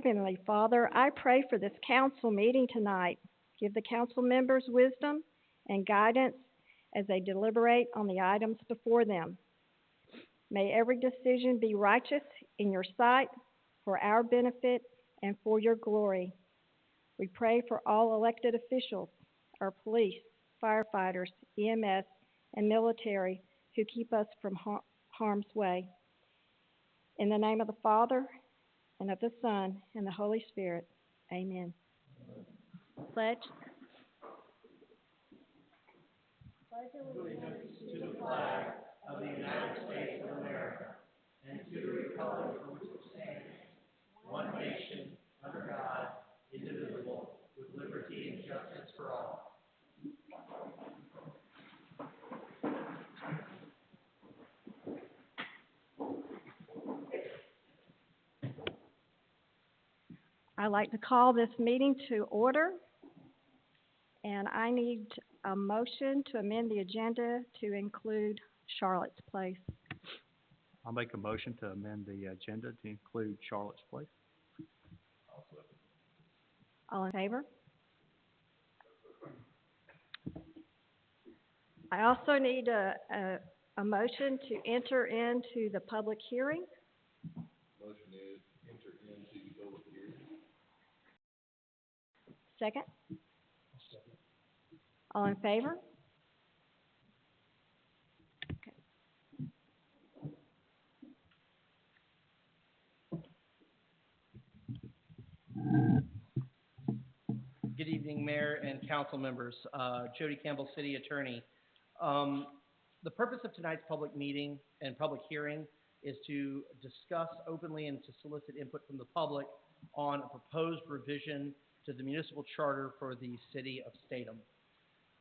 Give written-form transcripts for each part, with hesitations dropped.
Heavenly Father, I pray for this council meeting tonight. Give the council members wisdom and guidance as they deliberate on the items before them. May every decision be righteous in your sight for our benefit and for your glory. We pray for all elected officials, our police, firefighters, EMS, and military who keep us from harm's way. In the name of the Father, and of the Son, and the Holy Spirit. Amen. Pledge. Allegiance to the flag of the United States of America and to the republic for which it stands, one nation, under God, indivisible, with liberty and justice for all. I'd like to call this meeting to order, and I need a motion to amend the agenda to include Charlotte's Place. I'll make a motion to amend the agenda to include Charlotte's Place. All in favor? I also need a motion to enter into the public hearing. Motion is enter into the public hearing. Second? All in favor? Okay. Good evening, Mayor and council members. Jody Campbell, City Attorney. The purpose of tonight's public meeting and public hearing is to discuss openly and to solicit input from the public on a proposed revision to the municipal charter for the City of Statham.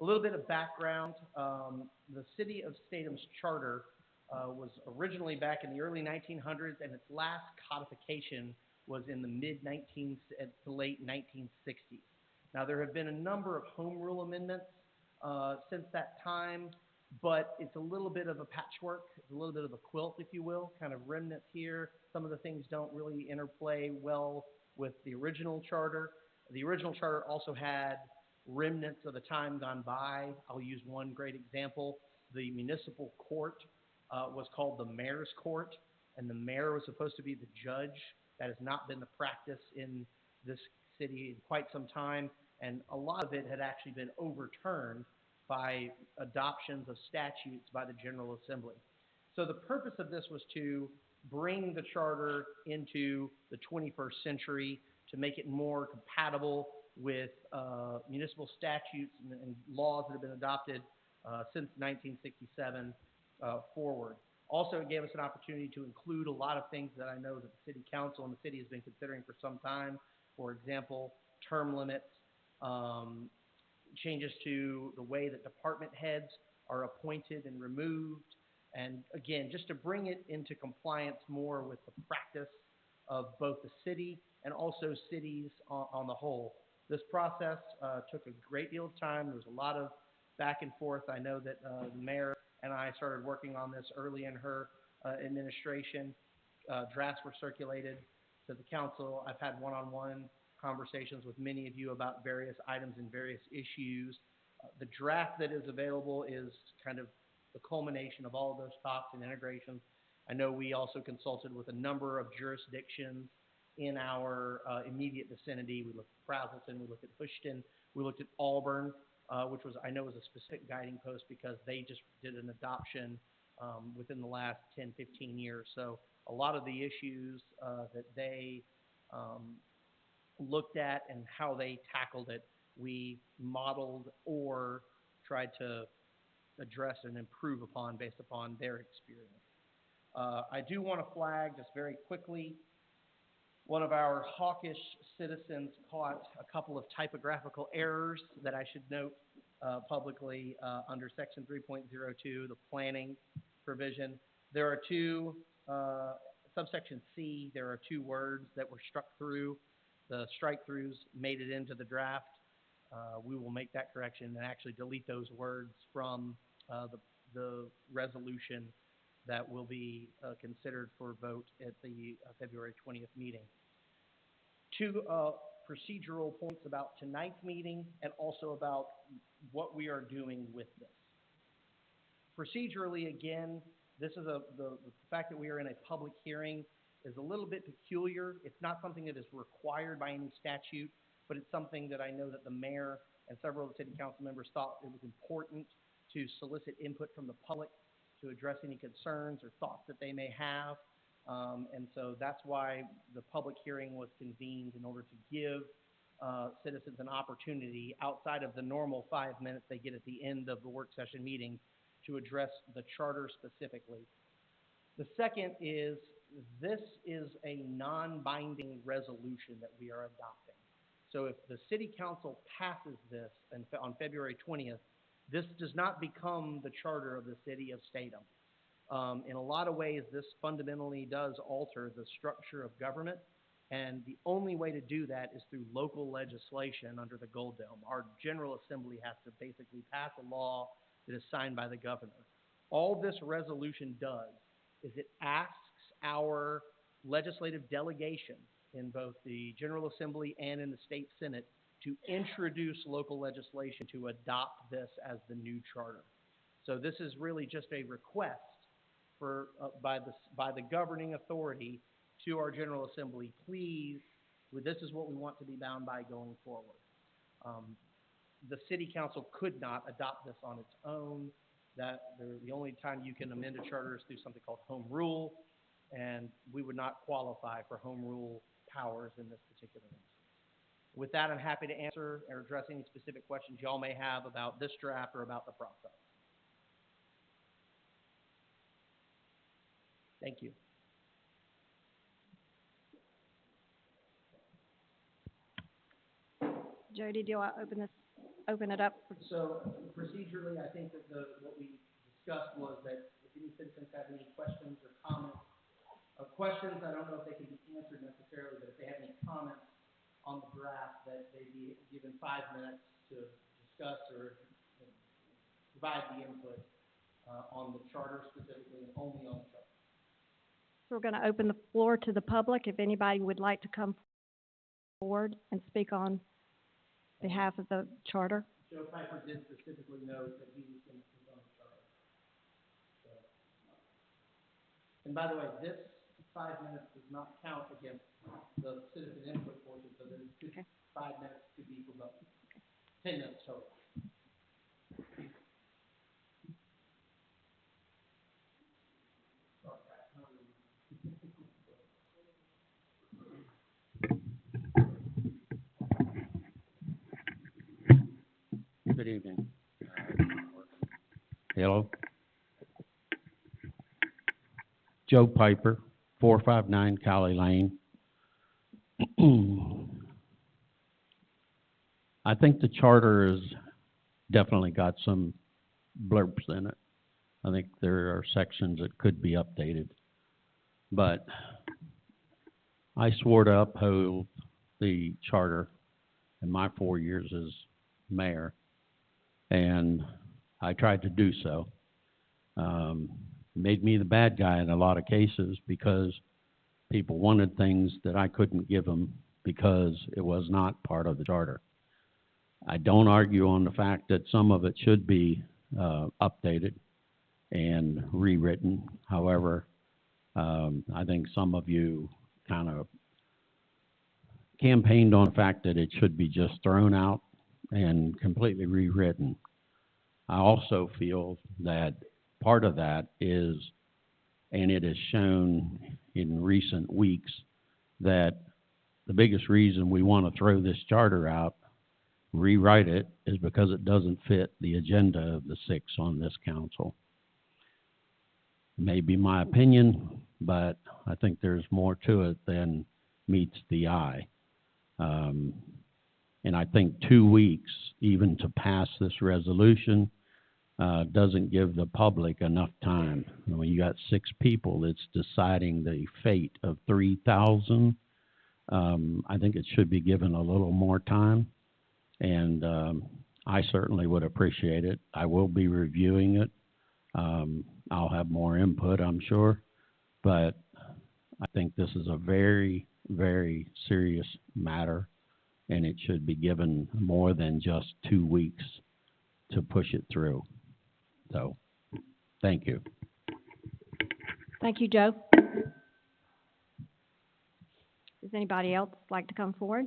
A little bit of background, the City of Statham's charter was originally back in the early 1900s, and its last codification was in the late 1960s. Now, there have been a number of home rule amendments since that time, but it's a little bit of a patchwork. It's a little bit of a quilt, if you will, kind of remnants here. Some of the things don't really interplay well with the original charter. The original charter also had remnants of the time gone by. I'll use one great example. The municipal court was called the mayor's court, and the mayor was supposed to be the judge. That has not been the practice in this city in quite some time, and a lot of it had actually been overturned by adoptions of statutes by the General Assembly. So the purpose of this was to bring the charter into the 21st century, to make it more compatible with municipal statutes and laws that have been adopted since 1967 forward. Also, it gave us an opportunity to include a lot of things that I know that the City Council and the city has been considering for some time. For example, term limits, changes to the way that department heads are appointed and removed, and again, just to bring it into compliance more with the practice of both the city and also cities on the whole. This process took a great deal of time. There was a lot of back and forth. I know that the mayor and I started working on this early in her administration. Drafts were circulated to the council. I've had one-on-one conversations with many of you about various items and various issues. The draft that is available is kind of the culmination of all of those talks and integrations. I know we also consulted with a number of jurisdictions in our immediate vicinity. We looked at Frazelton, we looked at Houston, we looked at Auburn, which was, I know, was a specific guiding post because they just did an adoption within the last 10, 15 years. So a lot of the issues that they looked at and how they tackled it, we modeled or tried to address and improve upon based upon their experience. I do want to flag just very quickly, one of our hawkish citizens caught a couple of typographical errors that I should note publicly under section 3.02, the planning provision. There are two, subsection C, there are two words that were struck through. The strike-throughs made it into the draft. We will make that correction and actually delete those words from the resolution that will be considered for vote at the February 20th meeting. two procedural points about tonight's meeting and also about what we are doing with this. Procedurally, again, this is the fact that we are in a public hearing is a little bit peculiar. It's not something that is required by any statute, but it's something that I know that the mayor and several of the city council members thought it was important to solicit input from the public to address any concerns or thoughts that they may have. And so that's why the public hearing was convened, in order to give citizens an opportunity outside of the normal 5 minutes they get at the end of the work session meeting to address the charter specifically. The second is, this is a non-binding resolution that we are adopting. So if the city council passes this on February 20th, this does not become the charter of the city of Statham. In a lot of ways, this fundamentally does alter the structure of government, and the only way to do that is through local legislation under the Gold Dome. Our General Assembly has to basically pass a law that is signed by the governor. All this resolution does is it asks our legislative delegation in both the General Assembly and in the state Senate to introduce local legislation to adopt this as the new charter. So this is really just a request for, by the governing authority to our General Assembly, please, this is what we want to be bound by going forward. The city council could not adopt this on its own. The only time you can amend a charter is through something called home rule, and we would not qualify for home rule powers in this particular instance. With that, I'm happy to answer or address any specific questions y'all may have about this draft or about the process. Thank you. Jody, do I open it up? So procedurally, I think that what we discussed was that if any citizens have any questions or comments, questions, I don't know if they can be answered necessarily, but if they have any comments on the draft, that they be given 5 minutes to discuss or provide the input on the charter specifically, and only on the charter. So we're going to open the floor to the public. If anybody would like to come forward and speak on behalf of the charter. Joe Piper did specifically note that he was going to speak on the charter. So, and by the way, this 5 minutes does not count against the citizen input portion, so there's Okay. 5 minutes to be for both. 10 minutes total. Good evening. Hello. Joe Piper, 459 Cali Lane. I think the charter has definitely got some blurbs in it. I think there are sections that could be updated. But I swore to uphold the charter in my 4 years as mayor, and I tried to do so. Made me the bad guy in a lot of cases because people wanted things that I couldn't give them because it was not part of the charter. I don't argue on the fact that some of it should be updated and rewritten. However, I think some of you kind of campaigned on the fact that it should be just thrown out and completely rewritten. I also feel that part of that is, and it is shown in recent weeks, that the biggest reason we want to throw this charter out, rewrite it, is because it doesn't fit the agenda of the 6 on this council. It may be my opinion, but I think there's more to it than meets the eye. And I think 2 weeks, even to pass this resolution, doesn't give the public enough time. When you got 6 people that's deciding the fate of 3,000, I think it should be given a little more time. And I certainly would appreciate it. I will be reviewing it. I'll have more input, I'm sure. But I think this is a very very serious matter, and it should be given more than just 2 weeks to push it through. So, thank you. Thank you, Joe. Does anybody else like to come forward?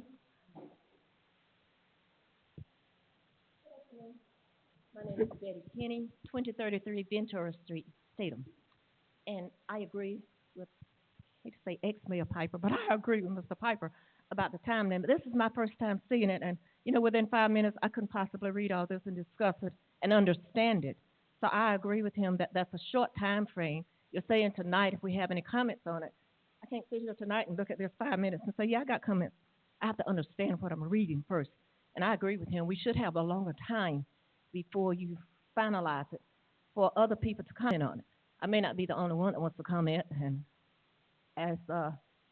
My name is Betty Kenny, 2033 Ventura Street, Statham. And I agree with, I hate to say ex-Mayor Piper, but I agree with Mr. Piper about the time limit. This is my first time seeing it, and, within 5 minutes, I couldn't possibly read all this and discuss it and understand it. So I agree with him that that's a short time frame. You're saying tonight, if we have any comments on it, I can't sit here tonight and look at this 5 minutes and say, yeah, I got comments. I have to understand what I'm reading first. And I agree with him. We should have a longer time before you finalize it for other people to comment on it. I may not be the only one that wants to comment, and as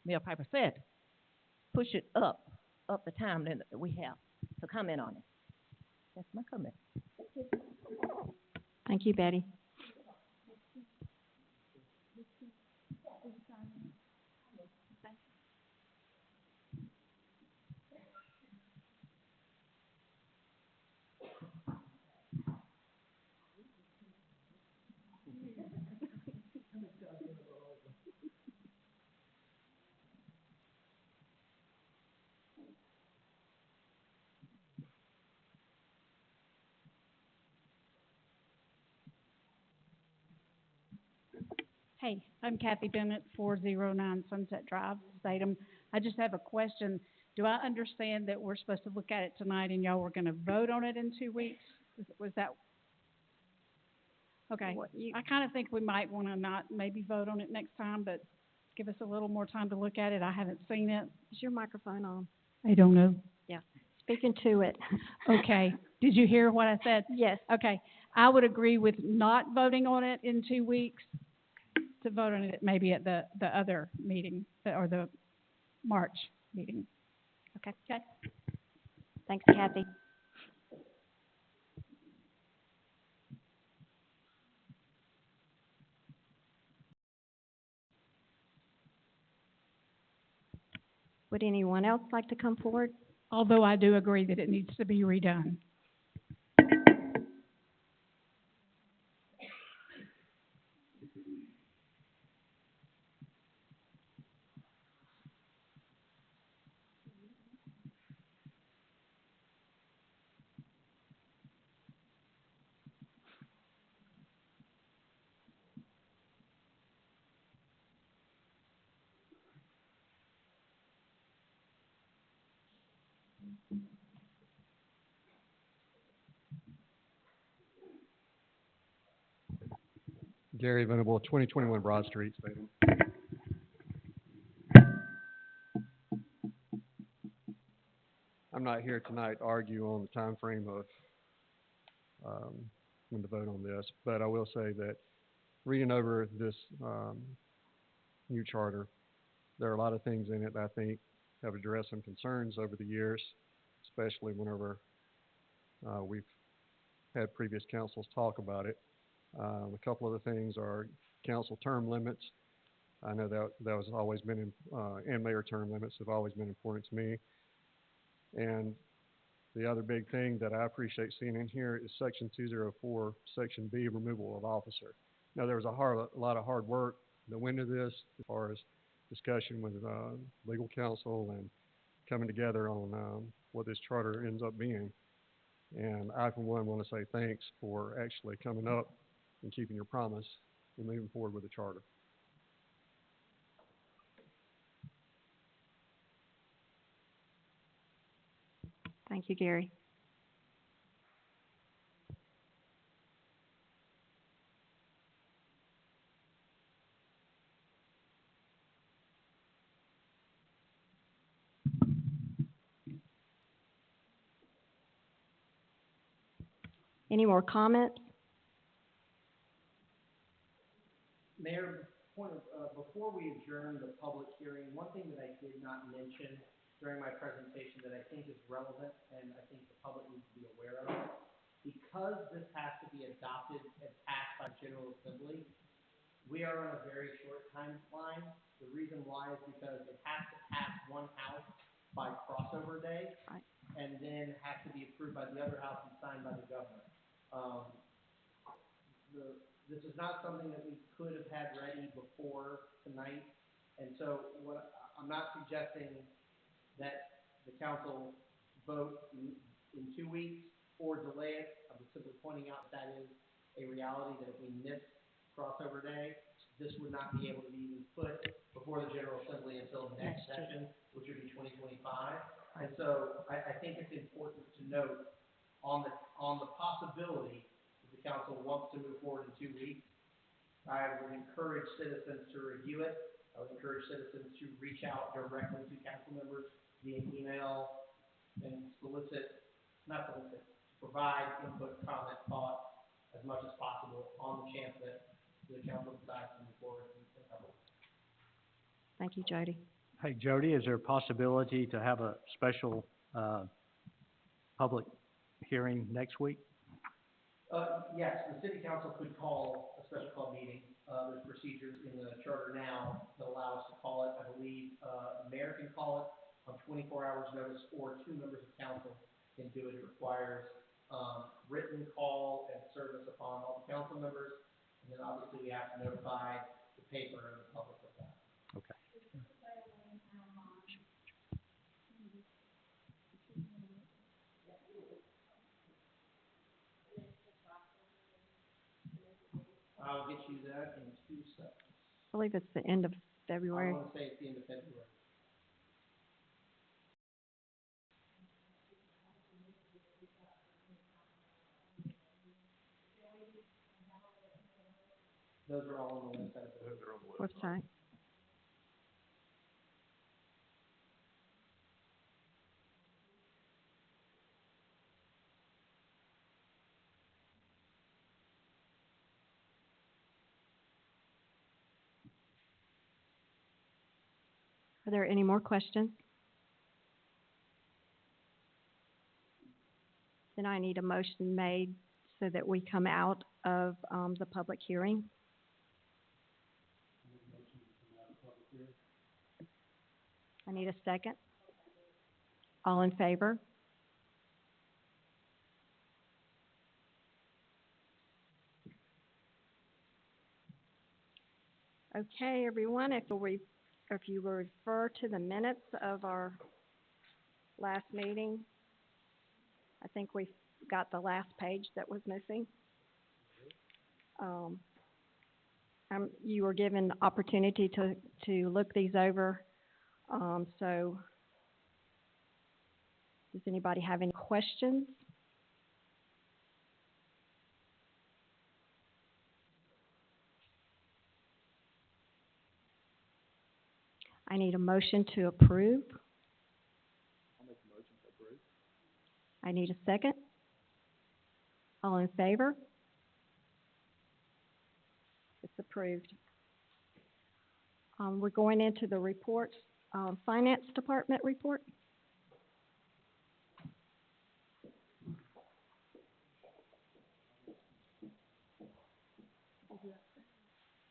Mayor Piper said, push it up the time limit that we have to comment on it. That's my comment. Thank you, Betty. Hey, I'm Kathy Bennett, 409 Sunset Drive, Statham. I just have a question. Do I understand that we're supposed to look at it tonight and y'all were going to vote on it in 2 weeks? Was that? Okay. I kind of think we might want to not maybe vote on it next time, but give us a little more time to look at it. I haven't seen it. Is your microphone on? I don't know. Yeah. Speaking to it. Okay. Did you hear what I said? Yes. Okay. I would agree with not voting on it in 2 weeks, to vote on it maybe at the other meeting, or the March meeting. Okay. Okay. Thanks, Kathy. Would anyone else like to come forward? Although I do agree that it needs to be redone. Gary Venable, 2021 Broad Street, Statham. I'm not here tonight to argue on the time frame of when to vote on this, but I will say that reading over this new charter, there are a lot of things in it that I think have addressed some concerns over the years, especially whenever we've had previous councils talk about it. A couple of the things are council term limits. I know that has always been, and mayor term limits have always been important to me. And the other big thing that I appreciate seeing in here is Section 204, Section B, removal of officer. Now, there was a lot of hard work that went into this as far as discussion with legal counsel and coming together on what this charter ends up being. And I, for one, want to say thanks for actually coming up and keeping your promise and moving forward with the charter. Thank you, Gary. Any more comments? Mayor, before we adjourn the public hearing, one thing that I did not mention during my presentation that I think is relevant and I think the public needs to be aware of, because this has to be adopted and passed by General Assembly, We are on a very short timeline. The reason why is because it has to pass one house by crossover day, Right. and then has to be approved by the other house and signed by the governor. This is not something that we could have had ready before tonight, and so I'm not suggesting that the council vote in 2 weeks or delay it. I'm just simply pointing out that is a reality, that if we miss crossover day, this would not be able to be even put before the General Assembly until next session, which would be 2025. And so I think it's important to note on the possibility that the council wants to move forward in 2 weeks, I would encourage citizens to review it. I would encourage citizens to reach out directly to council members via email and to provide input, comment, thought as much as possible on the chance that the council decides to move forward in a couple of weeks. Thank you, Jody. Hey, Jody, is there a possibility to have a special, public hearing next week? Yes, the city council could call a special call meeting. There's procedures in the charter now that allow us to call it. I believe, the mayor can call it on 24 hours notice, or 2 members of council can do it. It requires, written call and service upon all the council members. And then obviously we have to notify the paper and the public of that. Okay. I'll get you that in 2 seconds. I believe it's the end of I February. want to say it's the end of February. Those are all on the website. Website. Are there any more questions? Then I need a motion made so that we come out of the public hearing. I need a second. All in favor? Okay, everyone, if you will refer to the minutes of our last meeting, I think we've got the last page that was missing. You were given opportunity to look these over. So, does anybody have any questions? I need a motion to approve. I'll make a motion to approve. I need a second. All in favor? It's approved. We're going into the reports, Finance Department report.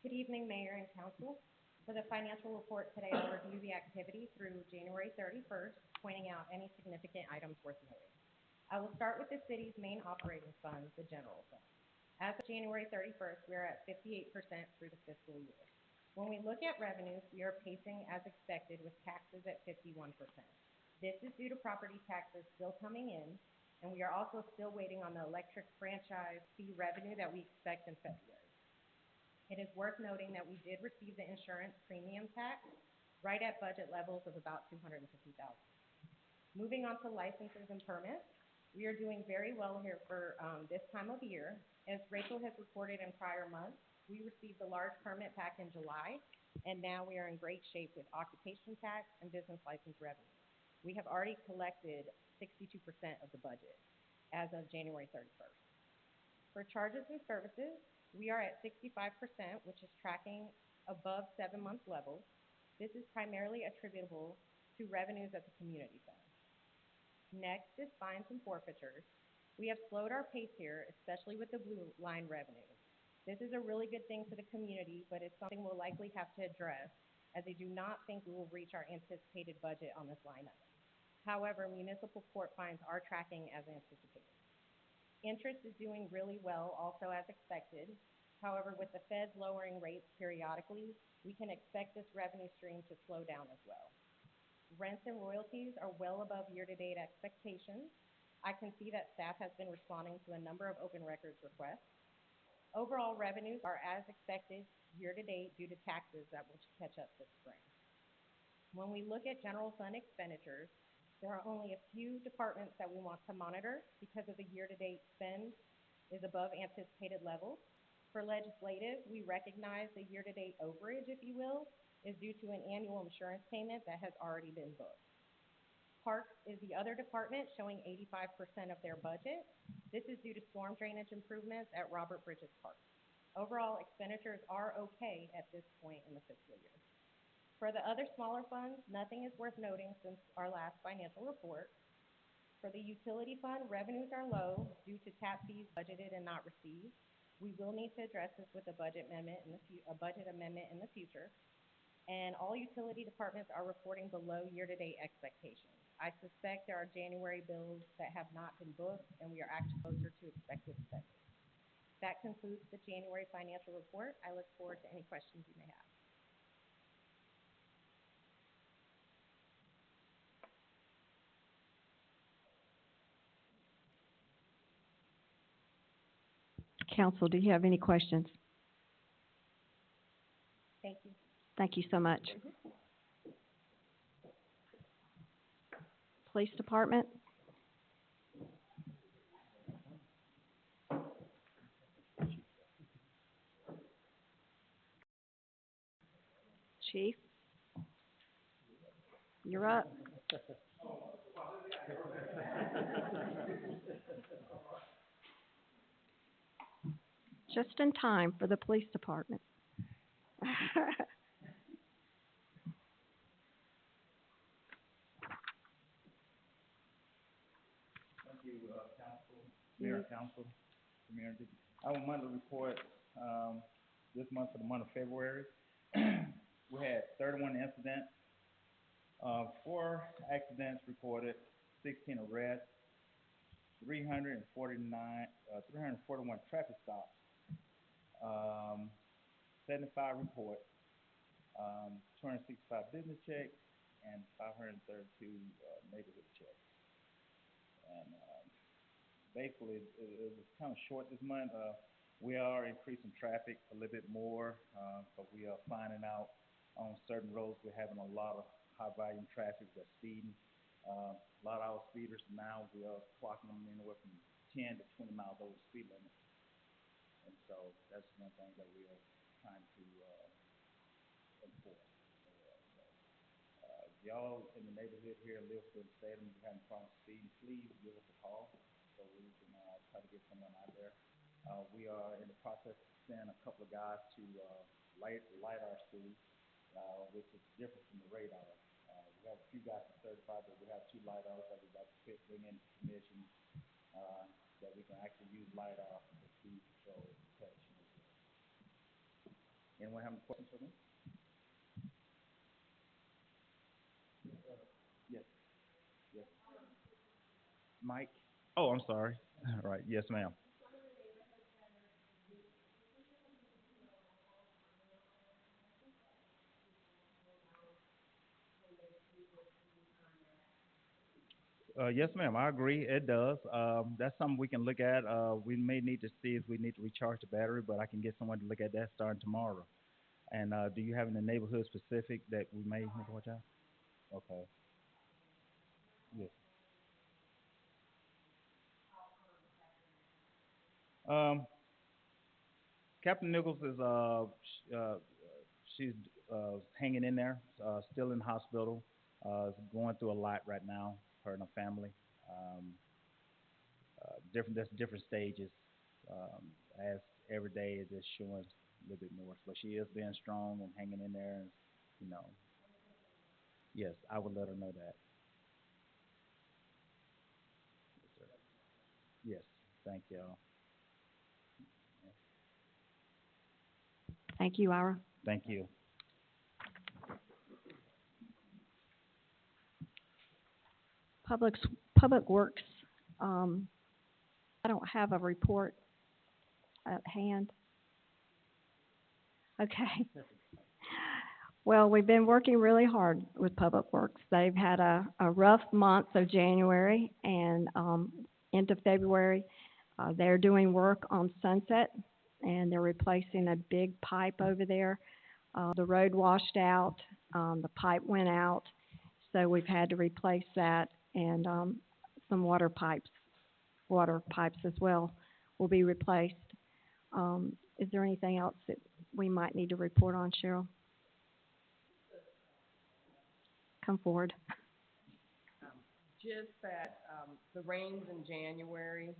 Good evening, Mayor and Council. For the financial report today, I'll review the activity through January 31st, pointing out any significant items worth noting. I will start with the city's main operating fund, the general fund. As of January 31st, we are at 58% through the fiscal year. When we look at revenues, we are pacing as expected with taxes at 51%. This is due to property taxes still coming in, and we are also still waiting on the electric franchise fee revenue that we expect in February. It is worth noting that we did receive the insurance premium tax right at budget levels of about $250,000. Moving on to licenses and permits, we are doing very well here for this time of year. As Rachel has reported in prior months, we received a large permit back in July, and now we are in great shape with occupation tax and business license revenue. We have already collected 62% of the budget as of January 31st. For charges and services, we are at 65%, which is tracking above 7-month levels. This is primarily attributable to revenues at the community center. Next is fines and forfeitures. We have slowed our pace here, especially with the blue line revenue. This is a really good thing for the community, but it's something we'll likely have to address, as I do not think we will reach our anticipated budget on this line item. However, municipal court fines are tracking as anticipated. Interest is doing really well, also as expected. However, with the Fed lowering rates periodically, we can expect this revenue stream to slow down as well. Rents and royalties are well above year-to-date expectations. I can see that staff has been responding to a number of open records requests. Overall revenues are as expected year-to-date due to taxes that will catch up this spring. When we look at general fund expenditures, there are only a few departments that we want to monitor because of the year-to-date spend is above anticipated levels. For legislative, we recognize the year-to-date overage, if you will, is due to an annual insurance payment that has already been booked. Parks is the other department showing 85% of their budget. This is due to storm drainage improvements at Robert Bridges Park. Overall, expenditures are okay at this point in the fiscal year. For the other smaller funds, nothing is worth noting since our last financial report. For the utility fund, revenues are low due to tap fees budgeted and not received. We will need to address this with a budget amendment in the future. And all utility departments are reporting below year-to-date expectations. I suspect there are January bills that have not been booked, and we are actually closer to expected spending. That concludes the January financial report. I look forward to any questions you may have. Council, do you have any questions? Thank you. Thank you so much. Police Department? Chief? You're up. Just in time for the police department. Thank you, Council, Mayor, Council, community. Our monthly report, this month for the month of February, we had 31 incidents, 4 accidents reported, 16 arrests, 341 traffic stops, 75 reports, 265 business checks, and 532 neighborhood checks. And basically, it was kind of short this month. We are increasing traffic a little bit more, but we are finding out on certain roads we're having a lot of high volume traffic that's speeding. A lot of our speeders now, we are clocking them anywhere from 10 to 20 miles over the speed limit. And so that's one thing that we are trying to enforce. If y'all in the neighborhood here live in Statham, if you're having problems speeding, please give us a call so we can try to get someone out there. We are in the process of sending a couple of guys to LiDAR school, which is different from the radar. We have a few guys certified, but we have 2 LiDARs that we'd like to bring into commission that we can actually use LiDAR for speed control detection as well. Anyone have any questions for me? Yes. Yes. Mike? Oh, I'm sorry. All right. Yes, ma'am. Yes, ma'am. I agree. It does. That's something we can look at. We may need to see if we need to recharge the battery, but I can get someone to look at that starting tomorrow. And do you have in the neighborhood specific that we may need to watch out? Okay. Yes. Captain Nichols is she's hanging in there, still in the hospital, is going through a lot right now, her and her family. Different stages. As every day is just showing a little bit more, but she is being strong and hanging in there, and you know. Yes, I would let her know that. Yes, sir. Yes, thank y'all. Thank you, Ira. Thank you. Public Works, I don't have a report at hand. Okay. Well, we've been working really hard with Public Works. They've had a rough month of January and into February. They're doing work on Sunset, and they're replacing a big pipe over there. The road washed out, the pipe went out, so we've had to replace that, and some water pipes as well will be replaced. Is there anything else that we might need to report on, Cheryl? Come forward. Just that, the rains in January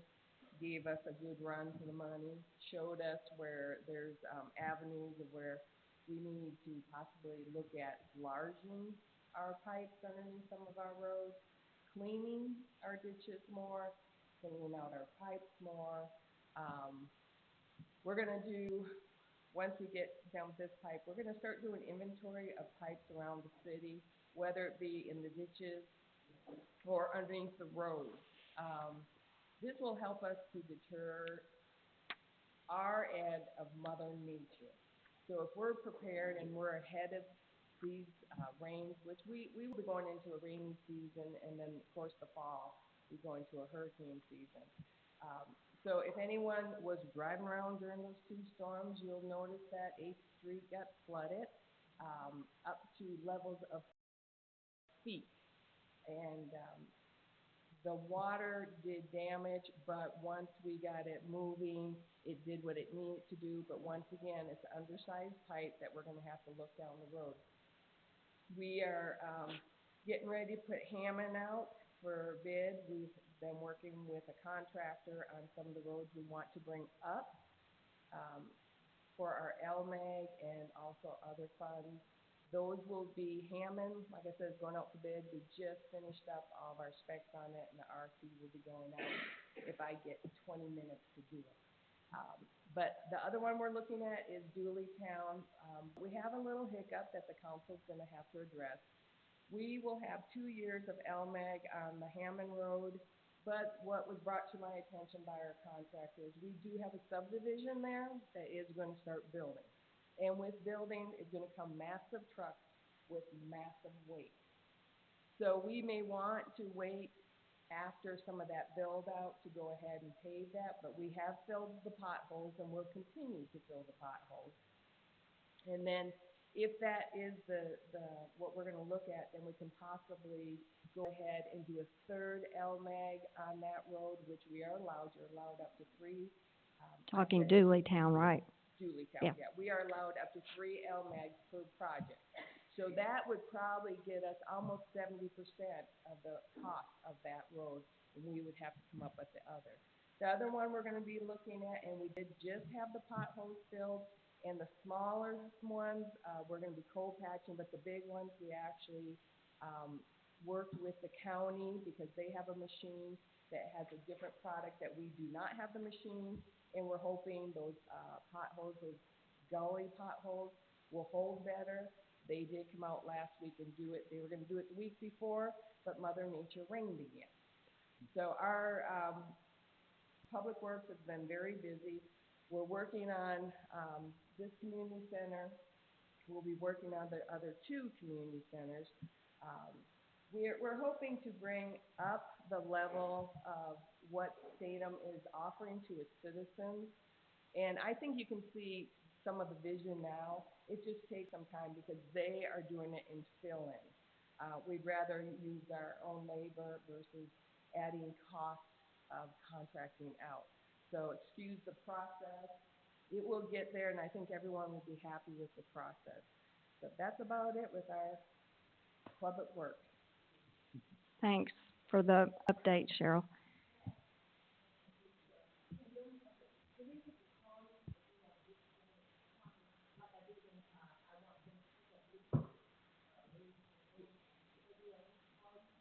gave us a good run for the money, showed us where there's, avenues of where we need to possibly look at enlarging our pipes underneath some of our roads, cleaning our ditches more, cleaning out our pipes more. We're gonna do, once we get done with this pipe, we're gonna start doing inventory of pipes around the city, whether it be in the ditches or underneath the road. This will help us to deter our end of Mother Nature. So if we're prepared and we're ahead of these rains, which we will be going into a rainy season, and then of course the fall, we go into a hurricane season. So if anyone was driving around during those two storms, you'll notice that 8th Street got flooded up to levels of feet. And the water did damage, but once we got it moving, it did what it needed to do. But once again, it's an undersized pipe that we're gonna have to look down the road. We are getting ready to put Hammond out for bid. We've been working with a contractor on some of the roads we want to bring up for our LMAG and also other funds. Those will be Hammond, like I said, is going out for bid. We just finished up all of our specs on it, and the RC will be going out if I get 20 minutes to do it. But the other one we're looking at is Dooleytown. We have a little hiccup that the council's gonna have to address. We will have 2 years of LMAG on the Hammond Road, but what was brought to my attention by our contractors, we do have a subdivision there that is gonna start building. And with building is gonna come massive trucks with massive weight. So we may want to wait after some of that build out to go ahead and pave that, but we have filled the potholes and we'll continue to fill the potholes. And then if that is what we're gonna look at, then we can possibly go ahead and do a third LMAG on that road, which we are allowed. You're allowed up to 3. Talking Dooleytown, right? Dooleytown, yeah. We are allowed up to 3 LMAGs per project. So that would probably get us almost 70% of the cost of that road, and we would have to come up with the other. The other one we're gonna be looking at, and we did just have the potholes filled, and the smaller ones, we're gonna be cold patching, but the big ones, we actually, worked with the county because they have a machine that has a different product that we do not have the machine, and we're hoping those, potholes, those gully potholes will hold better. They did come out last week and do it. They were gonna do it the week before, but Mother Nature rained again. So our, Public Works has been very busy. We're working on, this community center. We'll be working on the other 2 community centers. We're hoping to bring up the level of what Statham is offering to its citizens. And I think you can see some of the vision now. It just takes some time because they are doing it in fill-in. We'd rather use our own labor versus adding costs of contracting out. So excuse the process. It will get there, and I think everyone will be happy with the process. So that's about it with our Public Works. Thanks for the update, Cheryl.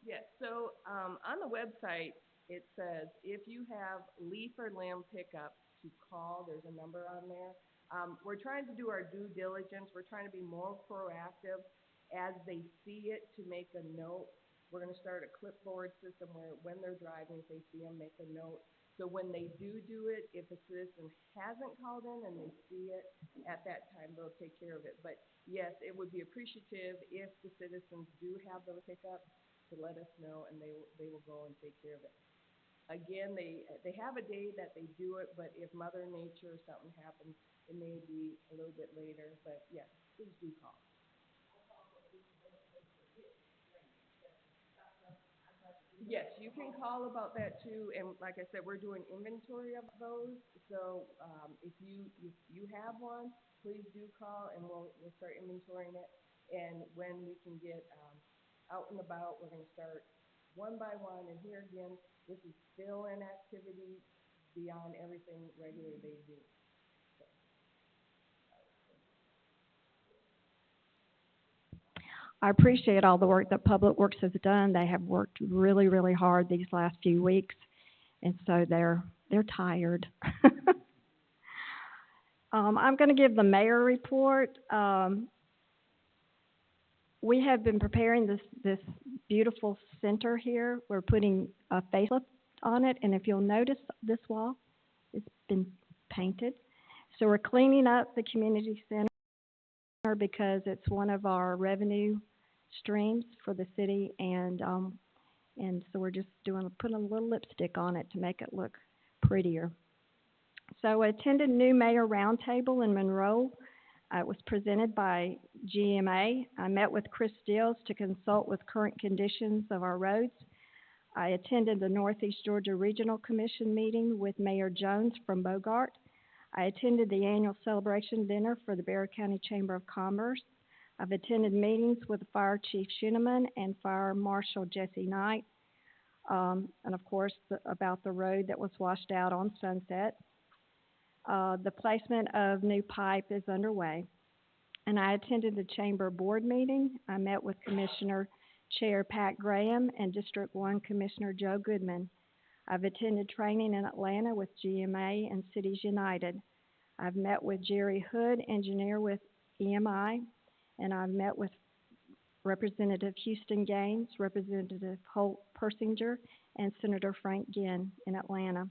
Yes, so, on the website, it says if you have leaf or limb pickup to call, there's a number on there. We're trying to do our due diligence. We're trying to be more proactive as they see it to make a note. We're gonna start a clipboard system where when they're driving, if they see them, make a note. So when they do it, if a citizen hasn't called in and they see it, at that time, they'll take care of it. But yes, it would be appreciative if the citizens do have those hiccups to let us know, and they will go and take care of it. Again, they have a day that they do it, but if Mother Nature or something happens, it may be a little bit later. But yes, please do call. Yes, you can call about that too, and like I said, we're doing inventory of those. So, if you have one, please do call and we'll start inventorying it. And when we can get, out and about, we're gonna start one by one. And here again, this is still an activity beyond everything regular they do. I appreciate all the work that Public Works has done. They have worked really, really hard these last few weeks, and so they're tired. I'm going to give the mayor report. We have been preparing this beautiful center here. We're putting a facelift on it, and if you'll notice, this wall, it's been painted. So we're cleaning up the community center because it's one of our revenue streams for the city, and so we're just putting a little lipstick on it to make it look prettier. So I attended New Mayor Roundtable in Monroe. It was presented by GMA. I met with Chris Steels to consult with current conditions of our roads. I attended the Northeast Georgia Regional Commission meeting with Mayor Jones from Bogart. I attended the annual celebration dinner for the Barrow County Chamber of Commerce. I've attended meetings with Fire Chief Shinneman and Fire Marshal Jesse Knight, and of course about the road that was washed out on Sunset. The placement of new pipe is underway. And I attended the Chamber Board meeting. I met with Commissioner Chair Pat Graham and District 1 Commissioner Joe Goodman. I've attended training in Atlanta with GMA and Cities United. I've met with Jerry Hood, engineer with EMI, and I've met with Representative Houston Gaines, Representative Holt Persinger, and Senator Frank Ginn in Atlanta.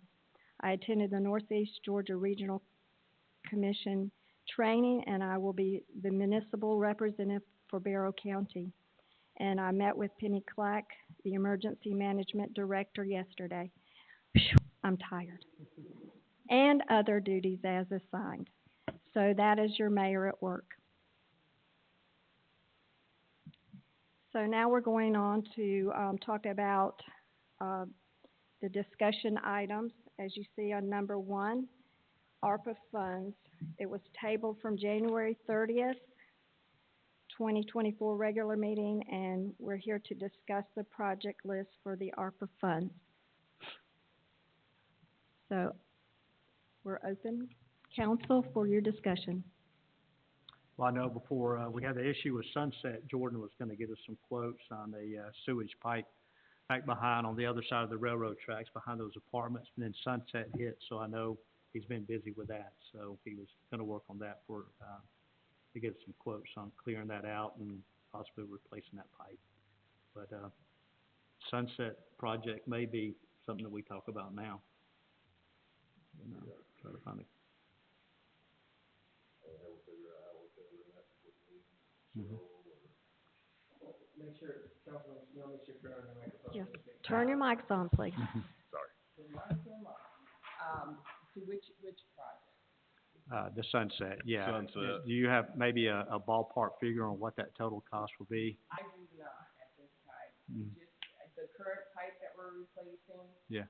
I attended the Northeast Georgia Regional Commission training, and I will be the municipal representative for Barrow County. And I met with Penny Clack, the Emergency Management Director, yesterday. Whew, I'm tired. And other duties as assigned. So that is your mayor at work. So now we're going on to talk about the discussion items. As you see on number 1, ARPA funds. It was tabled from January 30th, 2024 regular meeting, and we're here to discuss the project list for the ARPA funds. So we're open, council, for your discussion. Well, I know before we had the issue with Sunset, Jordan was gonna get us some quotes on the sewage pipe back behind on the other side of the railroad tracks, behind those apartments, and then Sunset hit, so I know he's been busy with that. So he was gonna work on that for, to get some quotes on clearing that out and possibly replacing that pipe. But, Sunset project may be something that we talk about now. You know, try to find a. Mhm. Make sure, Councilman, you want to make sure you're on the microphone. Yes, turn your mics on, please. To which project? The Sunset, yeah. Sunset. Do you have maybe a ballpark figure on what that total cost will be? I do not at this time. Mm. Just the current pipe that we're replacing. Yeah.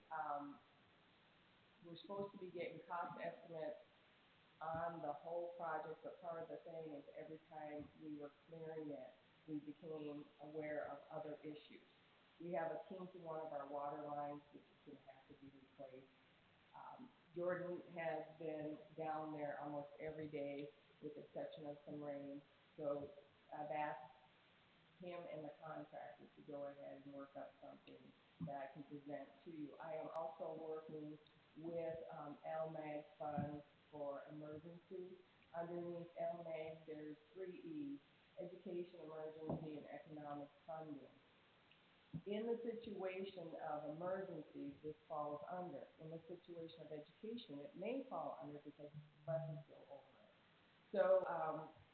We're supposed to be getting cost estimates on the whole project, but part of the thing is every time we were clearing it, we became aware of other issues. We have a kink in one of our water lines, which is gonna have to be replaced. Jordan has been down there almost every day with the exception of some rain. So I've asked him and the contractor to go ahead and work up something that I can present to you. I am also working with LMAG funds for emergency. underneath LMAG, there's three E's: education, emergency, and economic funding. In the situation of emergencies, this falls under. In the situation of education, it may fall under because the bus is still over it. So,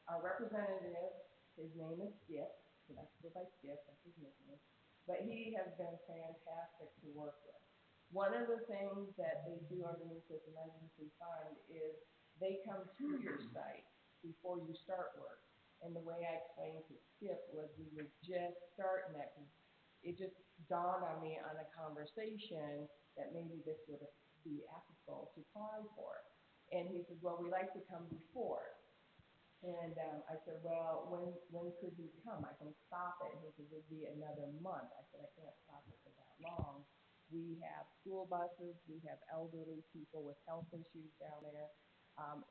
our representative, his name is Skip, so that's go by Skip, that's his nickname, but he has been fantastic to work with. One of the things that they do underneath this emergency fund is they come to your site before you start work. And the way I explained to Skip was we were just starting that, 'cause it just dawned on me on a conversation that maybe this would be applicable to apply for. And he said, well, we like to come before. And I said, well, when could we come? I can stop it. And he said, it'd be another month. I said, I can't stop it for that long. We have school buses, we have elderly people with health issues down there.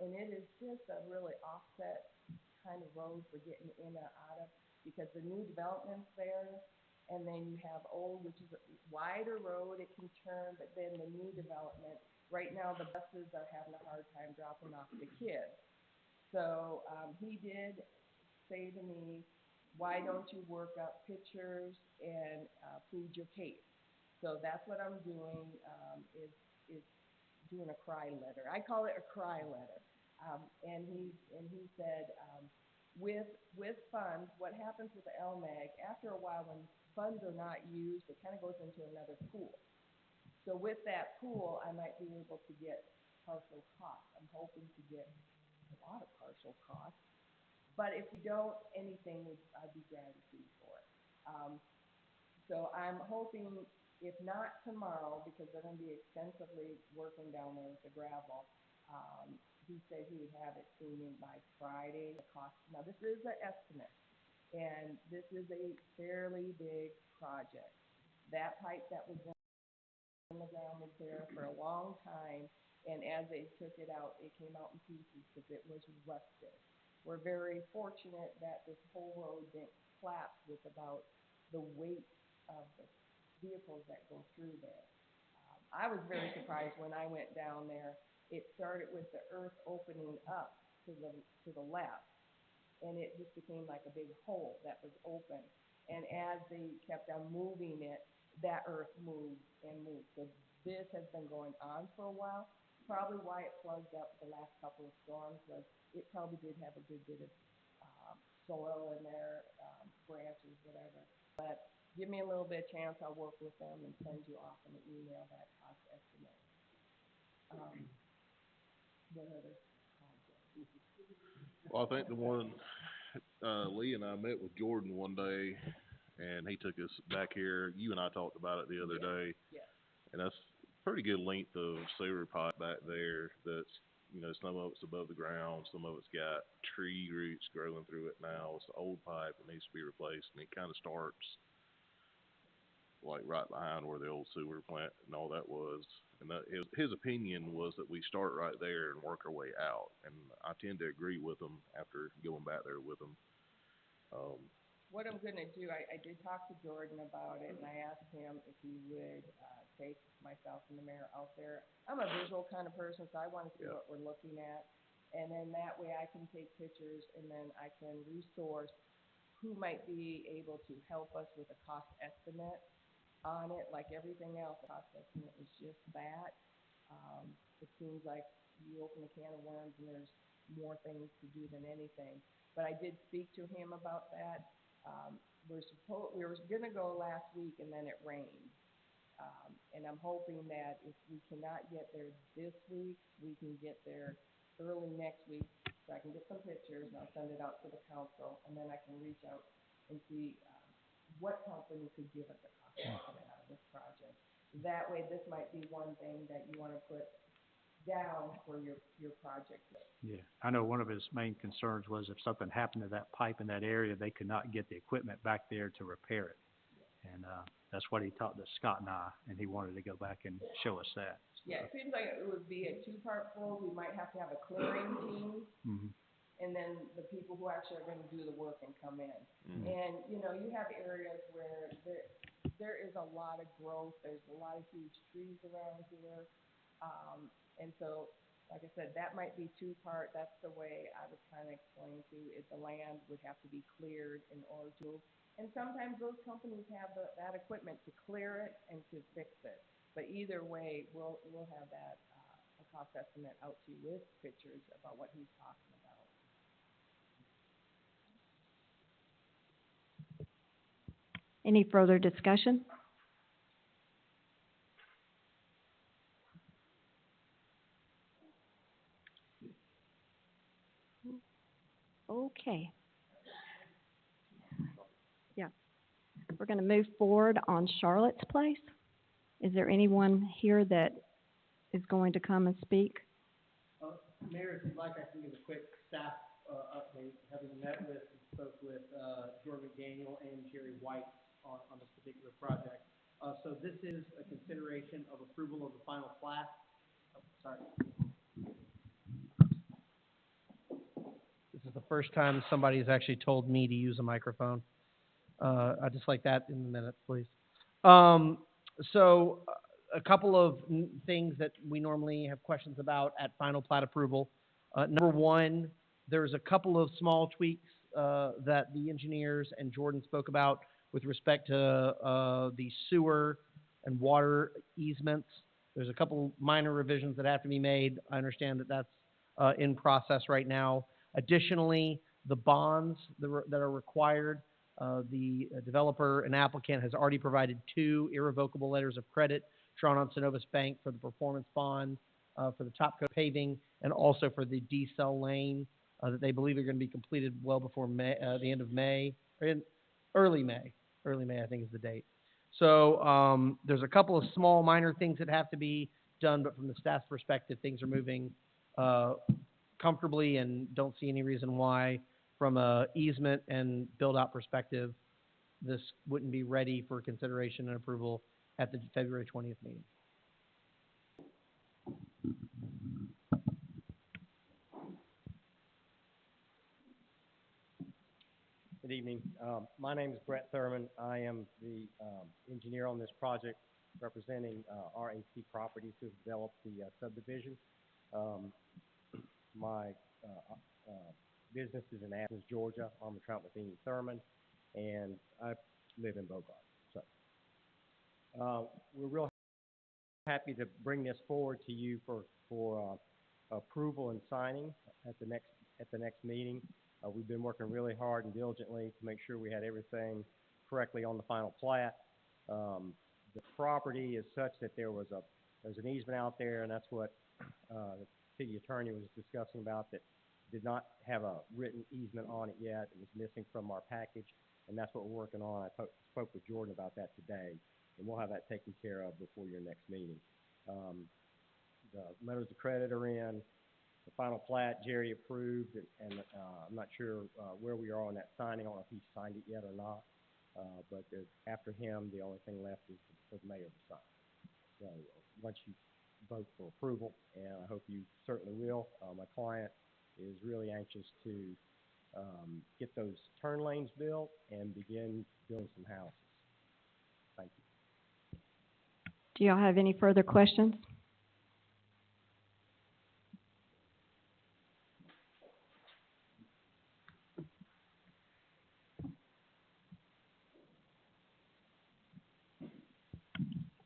And it is just a really offset kind of road for getting in and out of, because the new development's there, and then you have old, which is a wider road, it can turn, but then the new development, right now the buses are having a hard time dropping off the kids. So he did say to me, why don't you work up pictures and plead your case? So that's what I'm doing, is doing a cry letter. I call it a cry letter. And he said, with funds, what happens with the LMAG, after a while when funds are not used, it kind of goes into another pool. So with that pool, I might be able to get partial costs. I'm hoping to get a lot of partial costs. But if we don't, anything, I'd be glad to see for it. So I'm hoping, if not tomorrow, because they're going to be extensively working down there with the gravel, he said he would have it to me by Friday. The cost, now this is an estimate, and this is a fairly big project. That pipe that was in the ground was there for a long time, and as they took it out, it came out in pieces because it was rusted. We're very fortunate that this whole road didn't collapse with about the weight of the vehicles that go through there. I was very surprised when I went down there. It started with the earth opening up to the left, and it just became like a big hole that was open. And as they kept on moving it, that earth moved and moved. So this has been going on for a while. Probably why it plugged up the last couple of storms was it probably did have a good bit of soil in there, branches, whatever. But give me a little bit of chance, I'll work with them and send you off an email that cost estimate. What other projects? Well, I think the one, Lee and I met with Jordan one day, and he took us back here. You and I talked about it the other day. Yes. And that's pretty good length of sewer pipe back there that's, you know, some of it's above the ground, some of it's got tree roots growing through it now. It's an old pipe that needs to be replaced, and it kind of starts like right behind where the old sewer plant and all that was. And that his opinion was that we start right there and work our way out. And I tend to agree with him after going back there with him. What I'm gonna do, I did talk to Jordan about it, and I asked him if he would take myself and the mayor out there. I'm a visual kind of person, so I wanna see what we're looking at. And then that way I can take pictures, and then I can resource who might be able to help us with a cost estimate on it. Like everything else, the cost estimate is just that. It seems like you open a can of worms and there's more things to do than anything. But I did speak to him about that. We were gonna go last week, and then it rained. And I'm hoping that if we cannot get there this week, we can get there early next week, so I can get some pictures, and I'll send it out to the council, and then I can reach out and see what company could give us a cost estimate out of this project. That way, this might be one thing that you wanna put down for your project list. Yeah, I know one of his main concerns was if something happened to that pipe in that area, they could not get the equipment back there to repair it. And, that's what he talked to Scott and I, and he wanted to go back and show us that. Yeah, it seems like it would be a two-part pool. We might have to have a clearing team, Mm-hmm. and then the people who actually are gonna do the work and come in. Mm-hmm. And, you know, you have areas where there is a lot of growth, there's a lot of huge trees around here. And so like I said, that might be two-part. That's the way I was kind of explaining to, is the land would have to be cleared in order to, and sometimes those companies have that equipment to clear it and to fix it. But either way, we'll have that, a cost estimate out to you with pictures about what he's talking about. Any further discussion? Okay. Yeah. We're going to move forward on Charlotte's Place. Is there anyone here that is going to come and speak? Mayor, if you'd like, I can give a quick staff update, having met with and spoke with Jordan McDaniel and Jerry White on this particular project. So this is a consideration of approval of the final plat. Oh, sorry. This is the first time somebody has actually told me to use a microphone. I'd just like that in the minutes, please. So a couple of things that we normally have questions about at final plat approval. Number one, there's a couple of small tweaks that the engineers and Jordan spoke about with respect to the sewer and water easements. There's a couple minor revisions that have to be made. I understand that that's in process right now. Additionally, the bonds that are required, the developer and applicant has already provided 2 irrevocable letters of credit drawn on Synovus Bank for the performance bond, for the top coat paving, and also for the D-cell lane that they believe are going to be completed well before May, the end of May, or early May. Early May, I think, is the date. So there's a couple of small minor things that have to be done, but from the staff's perspective, things are moving comfortably and don't see any reason why, from a easement and build-out perspective, this wouldn't be ready for consideration and approval at the February 20th meeting. Good evening. My name is Brett Thurman. I am the engineer on this project representing RAC Properties, who have developed the subdivision. My business is in Athens, Georgia. I'm a Trout Matheny Thurman, and I live in Bogart. So we're real happy to bring this forward to you for approval and signing at the next meeting. We've been working really hard and diligently to make sure we had everything correctly on the final plat. The property is such that there's an easement out there, and that's what the city attorney was discussing about, that did not have a written easement on it yet. It was missing from our package, and that's what we're working on. I spoke with Jordan about that today, and we'll have that taken care of before your next meeting. The letters of credit are in. The final plat, Jerry approved, and I'm not sure where we are on that signing. I don't know if he signed it yet or not, but after him, the only thing left is for the mayor to sign. So once you vote for approval, and I hope you certainly will, my client is really anxious to get those turn lanes built and begin building some houses. Thank you. Do y'all have any further questions?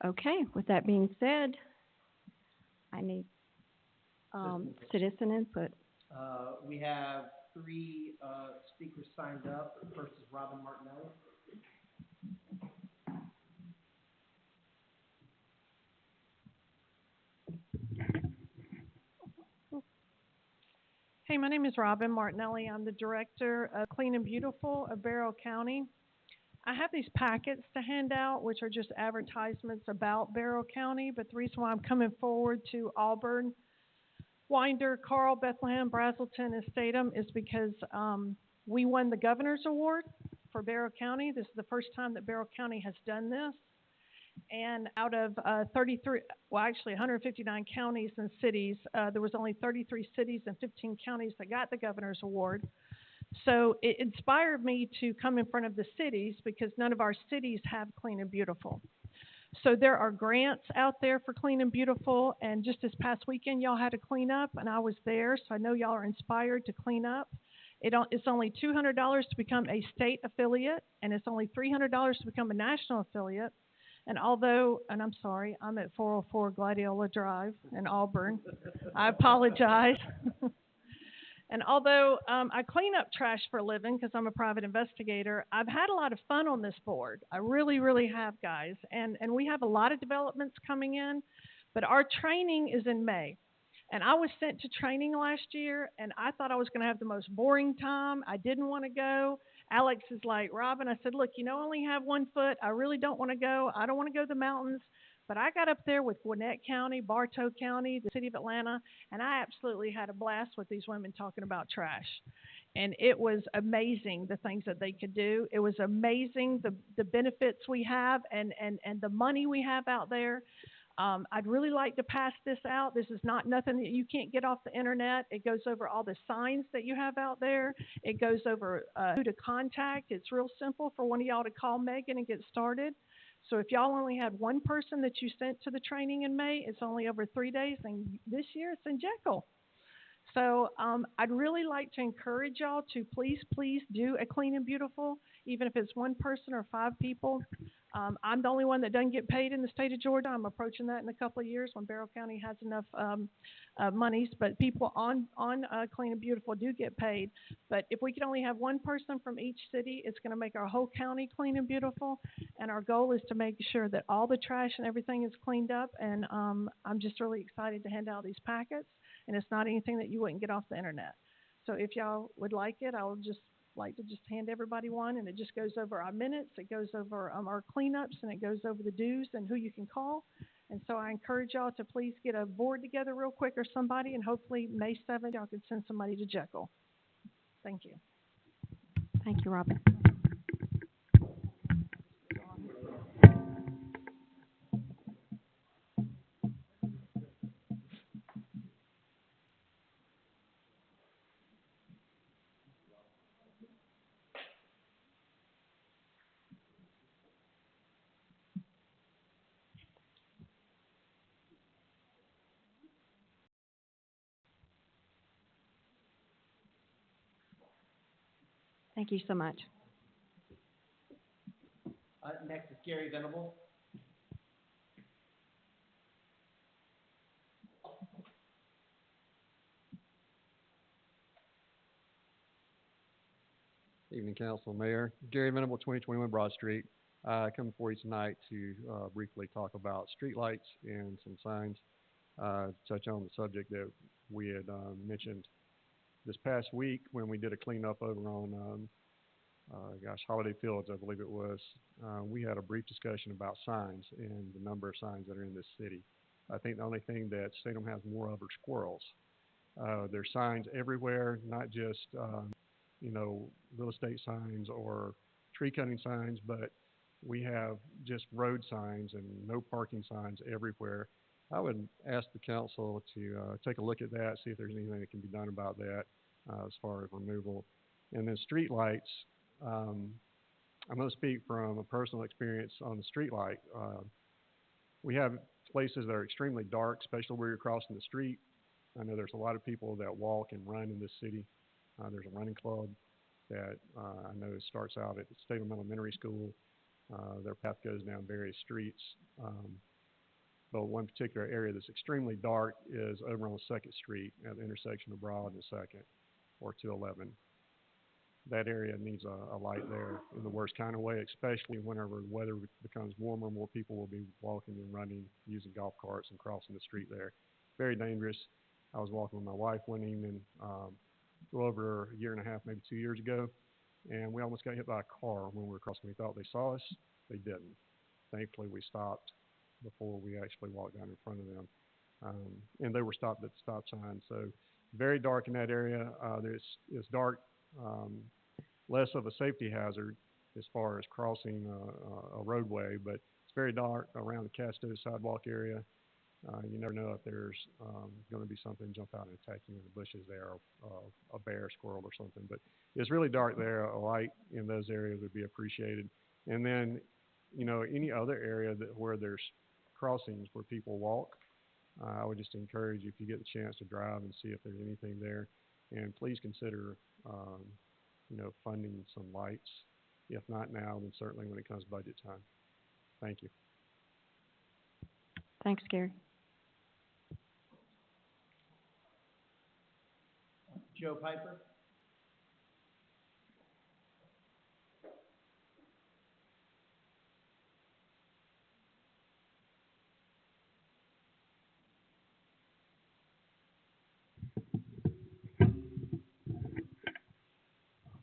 Okay, with that being said, I need citizen input. We have 3 speakers signed up. First is Robin Martinelli. Hey, my name is Robin Martinelli. I'm the director of Clean and Beautiful of Barrow County. I have these packets to hand out, which are just advertisements about Barrow County, but the reason why I'm coming forward to Auburn, Winder, Carl, Bethlehem, Brazelton, and Statham is because we won the Governor's Award for Barrow County. This is the first time that Barrow County has done this. And out of 159 counties and cities, there was only 33 cities and 15 counties that got the Governor's Award. So it inspired me to come in front of the cities because none of our cities have Clean and Beautiful. So there are grants out there for Clean and Beautiful, and just this past weekend, y'all had to clean up, and I was there, so I know y'all are inspired to clean up. It's only $200 to become a state affiliate, and it's only $300 to become a national affiliate. And I'm sorry, I'm at 404 Gladiola Drive in Auburn. I apologize. And although I clean up trash for a living because I'm a private investigator, I've had a lot of fun on this board. I really, really have, guys. And we have a lot of developments coming in, but our training is in May. And I was sent to training last year, and I thought I was going to have the most boring time. I didn't want to go. Alex is like, Robin, I said, look, I only have 1 foot. I really don't want to go. I don't want to go to the mountains. But I got up there with Gwinnett County, Bartow County, the city of Atlanta, and I absolutely had a blast with these women talking about trash. And it was amazing the things that they could do. It was amazing the benefits we have and the money we have out there. I'd really like to pass this out. This is not nothing that you can't get off the internet. It goes over all the signs that you have out there. It goes over who to contact. It's real simple for one of y'all to call Megan and get started. So if y'all only had 1 person that you sent to the training in May, it's only over 3 days, and this year it's in Jekyll. So I'd really like to encourage y'all to please do a Clean and Beautiful, even if it's 1 person or 5 people. I'm the only one that doesn't get paid in the state of Georgia. I'm approaching that in a couple of years when Barrow County has enough monies. But people on Clean and Beautiful do get paid. But if we could only have 1 person from each city, it's going to make our whole county clean and beautiful. And our goal is to make sure that all the trash and everything is cleaned up. And I'm just really excited to hand out these packets. And it's not anything that you wouldn't get off the internet. So if y'all would like it, I would just like to just hand everybody one, and it just goes over our minutes, it goes over our cleanups, and it goes over the dues and who you can call. And so I encourage y'all to please get a board together real quick or somebody, and hopefully May 7th y'all can send somebody to Jekyll. Thank you. Thank you, Robin. Thank you so much. Next is Gary Venable. Evening, Council, Mayor. Gary Venable, 2021 Broad Street. I come before you tonight to briefly talk about streetlights and some signs, touch on the subject that we had mentioned this past week when we did a cleanup over on, Holiday Fields, I believe it was. We had a brief discussion about signs and the number of signs that are in this city. I think the only thing that Statham has more of are squirrels. There's signs everywhere, not just real estate signs or tree cutting signs, but we have just road signs and no parking signs everywhere. I would ask the council to take a look at that, see if there's anything that can be done about that as far as removal. And then street lights, I'm going to speak from a personal experience on the street light. We have places that are extremely dark, especially where you're crossing the street. I know there's a lot of people that walk and run in this city. There's a running club that I know starts out at Statham Elementary School. Their path goes down various streets. But one particular area that's extremely dark is over on 2nd Street at the intersection of Broad and 2nd, or 211. That area needs a light there in the worst kind of way, especially whenever the weather becomes warmer. More people will be walking and running, using golf carts and crossing the street there. Very dangerous. I was walking with my wife one evening, a little over a year and a half, maybe 2 years ago, and we almost got hit by a car when we were crossing. We thought they saw us. They didn't. Thankfully, we stopped before we actually walked down in front of them. And they were stopped at the stop sign. So very dark in that area. It's dark, less of a safety hazard as far as crossing a roadway, but it's very dark around the Casto sidewalk area. You never know if there's going to be something jump out and attack you in the bushes there, a bear, squirrel, or something. But it's really dark there. A light in those areas would be appreciated. And then you know, any other area where there's crossings where people walk, I would just encourage you, if you get the chance to drive and see if there's anything there. And please consider, you know, funding some lights. If not now, then certainly when it comes budget time. Thank you. Thanks, Gary. Joe Piper?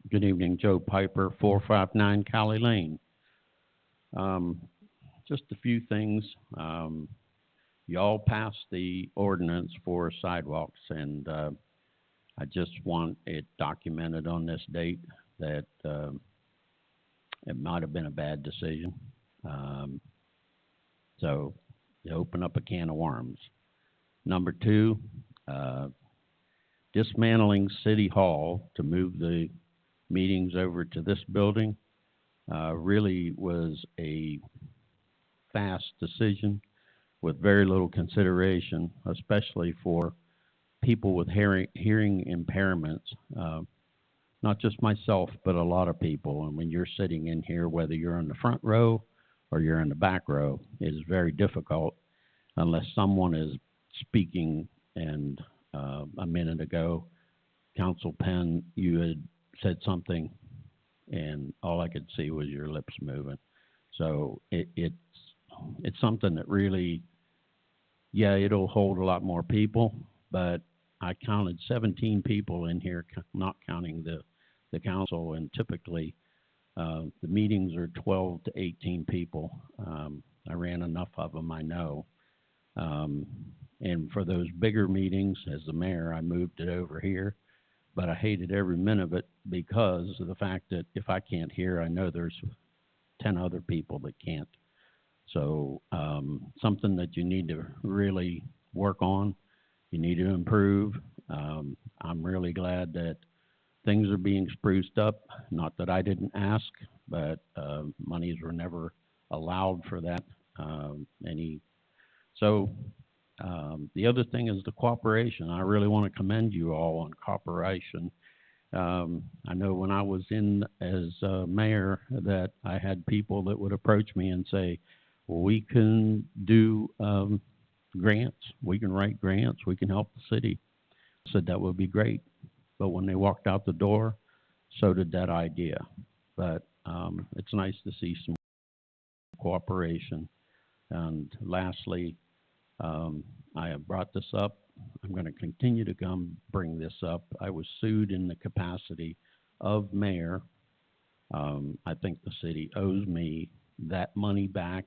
Good evening, Joe Piper, 459 Cali Lane. Just a few things. Y'all passed the ordinance for sidewalks, and I just want it documented on this date that it might have been a bad decision. So you open up a can of worms. Number two, dismantling City Hall to move the meetings over to this building really was a fast decision with very little consideration, especially for people with hearing impairments, not just myself, but a lot of people. And when you're sitting in here, whether you're in the front row or you're in the back row, it is very difficult unless someone is speaking. And a minute ago, Council Penn, you had said something, and all I could see was your lips moving. So it's something that really, yeah, it'll hold a lot more people, but I counted 17 people in here, not counting the council, and typically the meetings are 12 to 18 people. I ran enough of them, I know. And for those bigger meetings, as the mayor, I moved it over here, but I hated every minute of it because of the fact that if I can't hear, I know there's 10 other people that can't. So something that you need to really work on, you need to improve. I'm really glad that things are being spruced up. Not that I didn't ask, but monies were never allowed for that. The other thing is the cooperation. I really want to commend you all on cooperation. I know when I was in as mayor that I had people that would approach me and say, well, we can do grants, we can write grants, we can help the city. I said that would be great. But when they walked out the door, so did that idea. But it's nice to see some cooperation. And lastly, I have brought this up. I'm going to continue to bring this up. I was sued in the capacity of mayor. I think the city owes me that money back.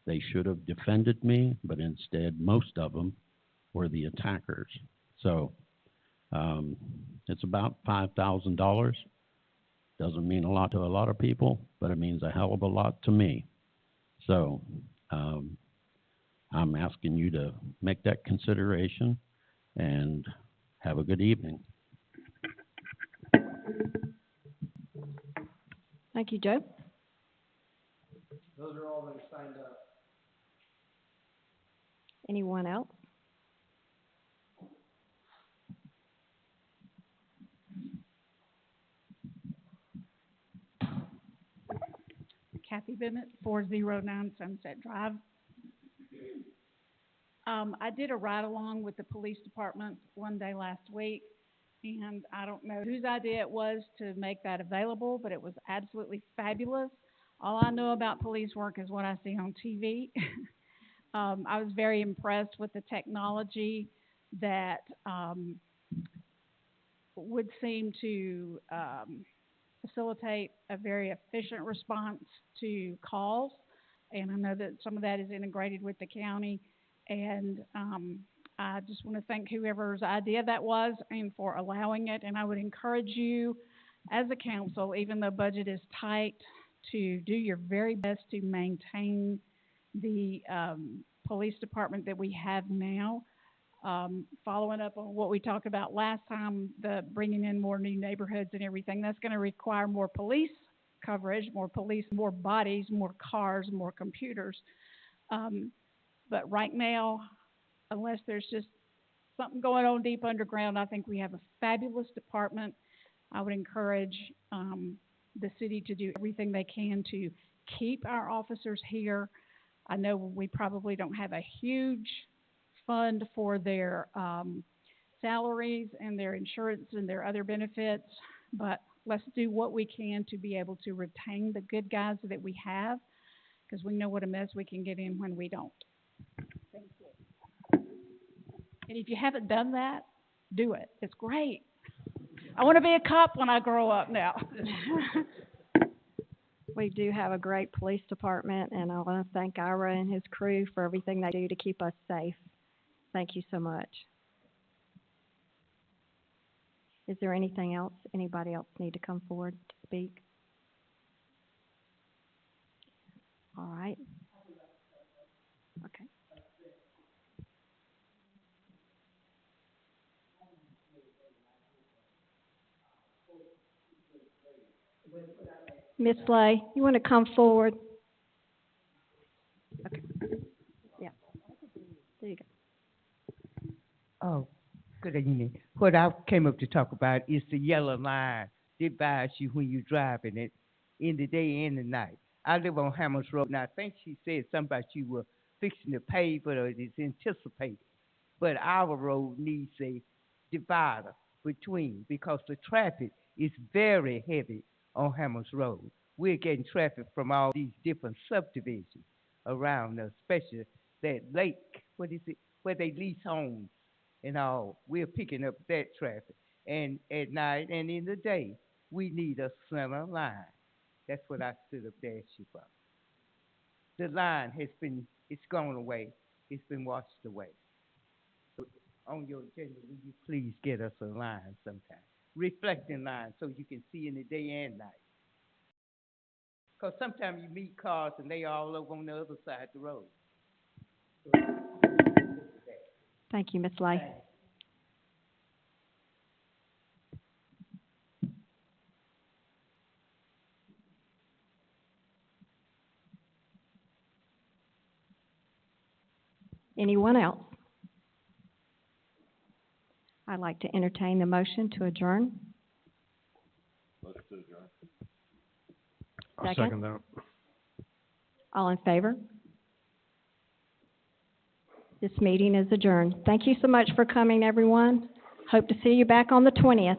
They should have defended me, but instead, most of them were the attackers. So it's about $5,000. Doesn't mean a lot to a lot of people, but it means a hell of a lot to me. So I'm asking you to make that consideration and have a good evening. Thank you, Joe. Those are all that are signed up. Anyone else? Kathy Bennett, 409 Sunset Drive. I did a ride-along with the police department one day last week, and I don't know whose idea it was to make that available, but it was absolutely fabulous. All I know about police work is what I see on TV. I was very impressed with the technology that would seem to facilitate a very efficient response to calls, and I know that some of that is integrated with the county, and I just want to thank whoever's idea that was and for allowing it, and I would encourage you as a council, even though budget is tight, to do your very best to maintain the police department that we have now. Following up on what we talked about last time, the bringing in more new neighborhoods and everything, that's going to require more police coverage, more police, more bodies, more cars, more computers. But right now, unless there's just something going on deep underground, I think we have a fabulous department. I would encourage the city to do everything they can to keep our officers here. I know we probably don't have a huge fund for their salaries and their insurance and their other benefits, but let's do what we can to be able to retain the good guys that we have, because we know what a mess we can get in when we don't. Thank you. And if you haven't done that, do it. It's great. I want to be a cop when I grow up now. We do have a great police department, and I want to thank Ira and his crew for everything they do to keep us safe. Thank you so much. Is there anything else? Anybody else need to come forward to speak? All right. Okay. Miss Lay, you want to come forward? Okay. Yeah. There you go. Oh, good evening. What I came up to talk about is the yellow line that buys you when you're driving it in the day and the night. I live on Hammers Road, and I think she said something about you were fixing to pave it or it is anticipated. But our road needs a divider between because the traffic is very heavy on Hammers Road. We're getting traffic from all these different subdivisions around us, especially that lake, what is it, where they lease homes and all. We're picking up that traffic. And at night and in the day, we need a center line. That's what I stood up there ask you about. The line it's gone away. It's been washed away. So on your agenda, will you please get us a line sometime? Reflecting line so you can see in the day and night. Because sometimes you meet cars and they all over on the other side of the road. So, Thank you, Miss Lay. thanks. Anyone else? I'd like to entertain the motion to adjourn. Motion to adjourn. I'll Second. second that. All in favor? This meeting is adjourned. Thank you so much for coming, everyone. Hope to see you back on the 20th.